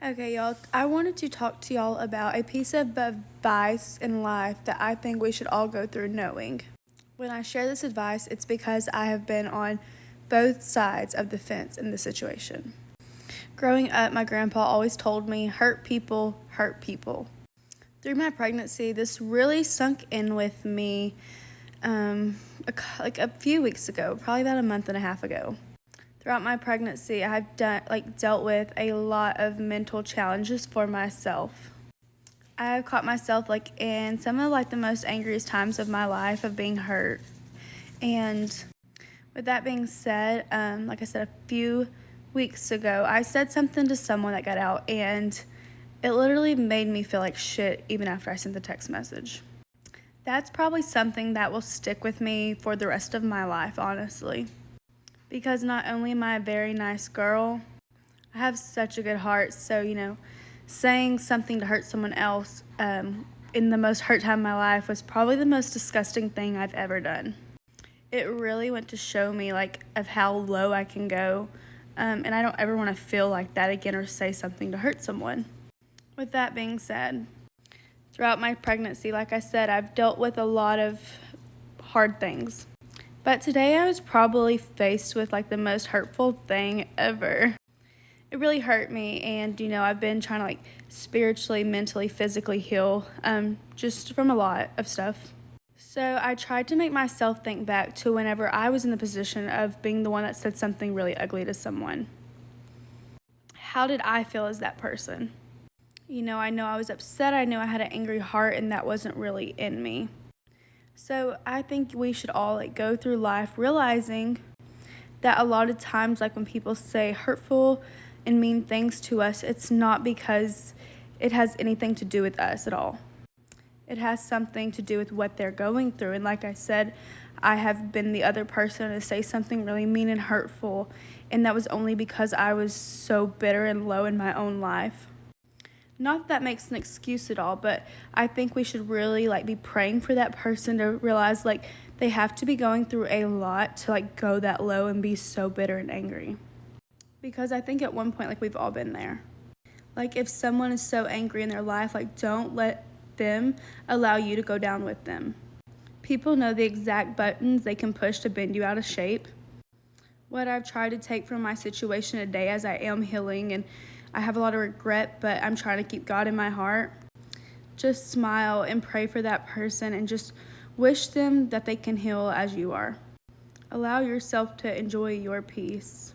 Okay, y'all, I wanted to talk to y'all about a piece of advice in life that I think we should all go through knowing. When I share this advice, it's because I have been on both sides of the fence in this situation. Growing up, my grandpa always told me, hurt people, hurt people. Through my pregnancy, this really sunk in with me a few weeks ago, probably about a month and a half ago. Throughout my pregnancy, I've dealt with a lot of mental challenges for myself. I have caught myself in some of the most angriest times of my life of being hurt. And with that being said, like I said a few weeks ago, I said something to someone that got out, and it literally made me feel like shit even after I sent the text message. That's probably something that will stick with me for the rest of my life, honestly. Because not only am I a very nice girl, I have such a good heart. So, saying something to hurt someone else in the most hurt time of my life was probably the most disgusting thing I've ever done. It really went to show me of how low I can go, and I don't ever want to feel like that again or say something to hurt someone. With that being said, throughout my pregnancy, like I said, I've dealt with a lot of hard things. But today I was probably faced with the most hurtful thing ever. It really hurt me, and I've been trying to spiritually, mentally, physically heal just from a lot of stuff. So I tried to make myself think back to whenever I was in the position of being the one that said something really ugly to someone. How did I feel as that person? I know I was upset, I know I had an angry heart, and that wasn't really in me. So I think we should all go through life realizing that a lot of times when people say hurtful and mean things to us, it's not because it has anything to do with us at all. It has something to do with what they're going through. And like I said, I have been the other person to say something really mean and hurtful, and that was only because I was so bitter and low in my own life. Not that makes an excuse at all, but I think we should really be praying for that person to realize they have to be going through a lot to go that low and be so bitter and angry. Because I think at one point we've all been there. If someone is so angry in their life, don't let them allow you to go down with them. People know the exact buttons they can push to bend you out of shape. What I've tried to take from my situation today, as I am healing and I have a lot of regret, but I'm trying to keep God in my heart. Just smile and pray for that person and just wish them that they can heal as you are. Allow yourself to enjoy your peace.